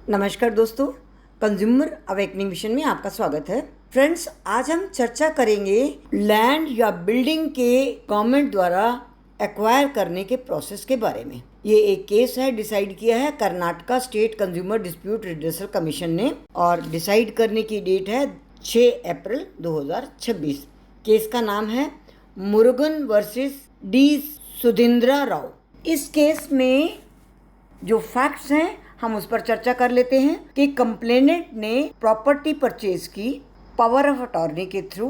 नमस्कार दोस्तों, consumer awakening mission में आपका स्वागत है। फ्रेंड्स, आज हम चर्चा करेंगे लैंड या बिल्डिंग के गवर्नमेंट द्वारा एक्वायर करने के प्रोसेस के बारे में। ये एक केस है, डिसाइड किया है Karnataka state consumer dispute redressal commission ने और डिसाइड करने की डेट है 6 अप्रैल 2026। केस का नाम है मुरुगन वर्सेस डी सुधींद्रा राव। इस केस में जो फैक्ट्स हैं हम उस पर चर्चा कर लेते हैं कि कंप्लेनेंट ने प्रॉपर्टी परचेज की पावर ऑफ अटॉर्नी के थ्रू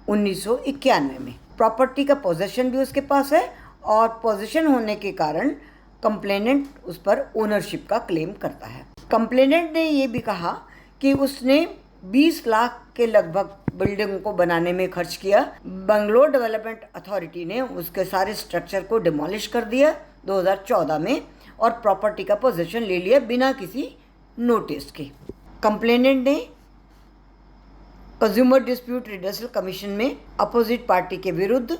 1991 में। प्रॉपर्टी का पोजेशन भी उसके पास है और पोजेशन होने के कारण कंप्लेनेंट उस पर ओनरशिप का क्लेम करता है। कंप्लेनेंट ने ये भी कहा कि उसने 20 लाख के लगभग बिल्डिंग को बनाने में खर्च किया। बेंगलोर डेवलपमेंट अथॉरिटी ने उसके सारे स्ट्रक्चर को डिमोलिश कर दिया 2014 में और प्रॉपर्टी का पोजीशन ले लिया बिना किसी नोटिस के। कंप्लेनेंट ने कंज्यूमर डिस्प्यूट रिड्रेसल कमीशन में अपोजिट पार्टी के विरुद्ध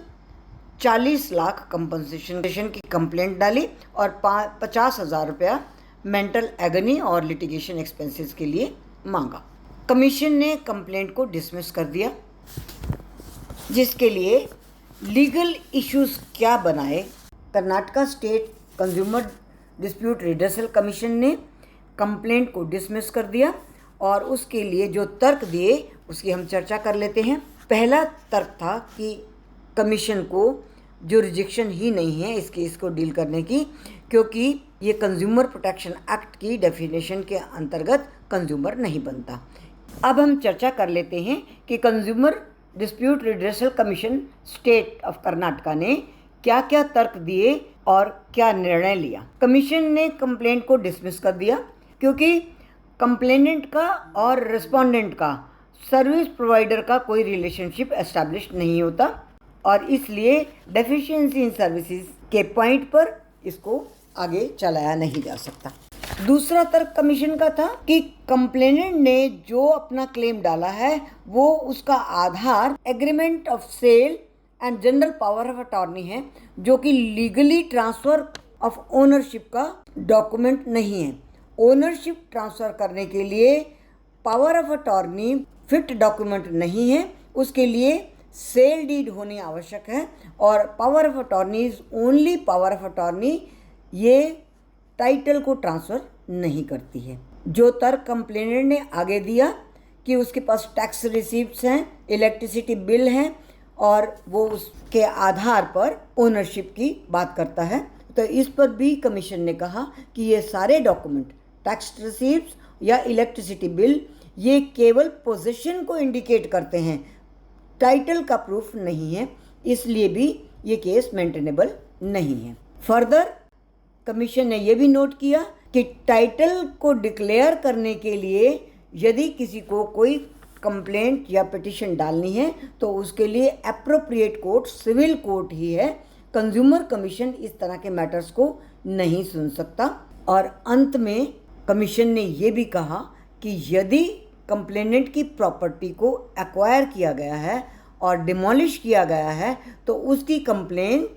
40 लाख कंपनसेशन की कंप्लेंट डाली और 50,000 रुपया मेंटल एगनी और लिटिगेशन एक्सपेंसेस के लिए मांगा। कमीशन ने कंप्लेंट को डिसमिस कर दिया, जिसके लिए लीगल इश्यूज क्या बनाए। Karnataka state consumer dispute redressal commission ने कंप्लेंट को डिसमिस कर दिया और उसके लिए जो तर्क दिए उसकी हम चर्चा कर लेते हैं। पहला तर्क था कि कमीशन को जुरिडिक्शन ही नहीं है इस केस को डील करने की, क्योंकि ये कंज्यूमर प्रोटेक्शन एक्ट की डेफिनेशन के अंतर्गत कंज्यूमर नहीं बनता। अब हम चर्चा कर लेते हैं कि consumer dispute redressal commission state of Karnataka ने क्या क्या तर्क दिए और क्या निर्णय लिया। कमीशन ने कंप्लेंट को डिसमिस कर दिया क्योंकि कंप्लेनेंट का और रिस्पोंडेंट का सर्विस प्रोवाइडर का कोई रिलेशनशिप एस्टैब्लिश नहीं होता और इसलिए डेफिशिएंसी इन सर्विसेज के पॉइंट पर इसको आगे चलाया नहीं जा सकता। दूसरा तर्क कमीशन का था कि कंप्लेनेंट ने जो अपना क्लेम डाला है वो उसका आधार agreement of sale and general power of attorney है, जो कि लीगली ट्रांसफर ऑफ ओनरशिप का डॉक्यूमेंट नहीं है। ओनरशिप ट्रांसफर करने के लिए power of attorney fit document नहीं है, उसके लिए सेल डीड होनी आवश्यक है और power of attorney is only power of attorney, ये टाइटल को ट्रांसफ़र नहीं करती है। जो तर्क कंप्लेनेंट ने आगे दिया कि उसके पास टैक्स रिसीप्ट्स हैं, इलेक्ट्रिसिटी बिल हैं और वो उसके आधार पर ओनरशिप की बात करता है, तो इस पर भी कमीशन ने कहा कि ये सारे डॉक्यूमेंट टैक्स रिसीप्ट्स या इलेक्ट्रिसिटी बिल ये केवल पोजीशन को इंडिकेट करते हैं, टाइटल का प्रूफ नहीं है, इसलिए भी ये केस मेंटेनेबल नहीं है। फर्दर कमीशन ने यह भी नोट किया कि टाइटल को डिक्लेयर करने के लिए यदि किसी को कोई कंप्लेंट या पिटिशन डालनी है तो उसके लिए एप्रोप्रिएट कोर्ट सिविल कोर्ट ही है। कंज्यूमर कमीशन इस तरह के मैटर्स को नहीं सुन सकता। और अंत में कमीशन ने ये भी कहा कि यदि कंप्लेनेंट की प्रॉपर्टी को एक्वायर किया गया है और डिमोलिश किया गया है तो उसकी कंप्लेंट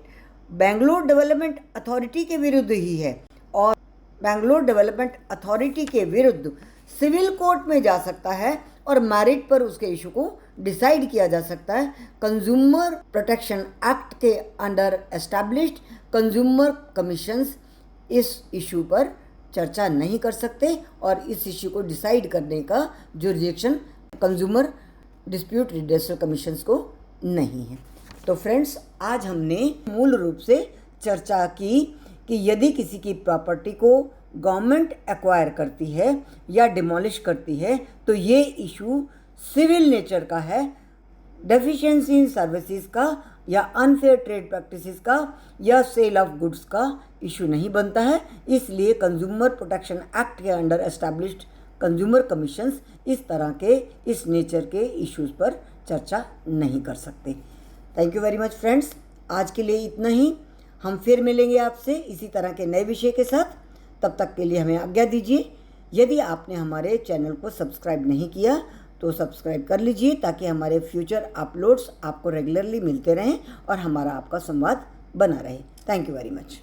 बेंगलोर डेवलपमेंट अथॉरिटी के विरुद्ध ही है और बेंगलोर डेवलपमेंट अथॉरिटी के विरुद्ध सिविल कोर्ट में जा सकता है और मैरिट पर उसके इशू को डिसाइड किया जा सकता है। कंज्यूमर प्रोटेक्शन एक्ट के अंडर एस्टैब्लिश्ड कंज्यूमर कमीशंस इस इशू पर चर्चा नहीं कर सकते और इस इशू को डिसाइड करने का jurisdiction consumer dispute redressal commissions को नहीं है। तो फ्रेंड्स, आज हमने मूल रूप से चर्चा की कि यदि किसी की प्रॉपर्टी को गवर्नमेंट एक्वायर करती है या डिमोलिश करती है तो ये इशू सिविल नेचर का है, डेफिशिएंसी इन सर्विसेज का या अनफेयर ट्रेड प्रैक्टिसेस का या सेल ऑफ गुड्स का इशू नहीं बनता है। इसलिए कंज्यूमर प्रोटेक्शन एक्ट के अंडर एस्टैब्लिश्ड कंज्यूमर कमीशंस इस तरह के इस नेचर के इश्यूज़ पर चर्चा नहीं कर सकते। Thank you very much friends, आज के लिए इतना ही। हम फिर मिलेंगे आपसे इसी तरह के नए विषय के साथ। तब तक के लिए हमें आज्ञा दीजिए। यदि आपने हमारे चैनल को सब्सक्राइब नहीं किया तो सब्सक्राइब कर लीजिए ताकि हमारे फ्यूचर अपलोड्स आपको रेगुलरली मिलते रहें और हमारा आपका संवाद बना रहे। Thank you very much.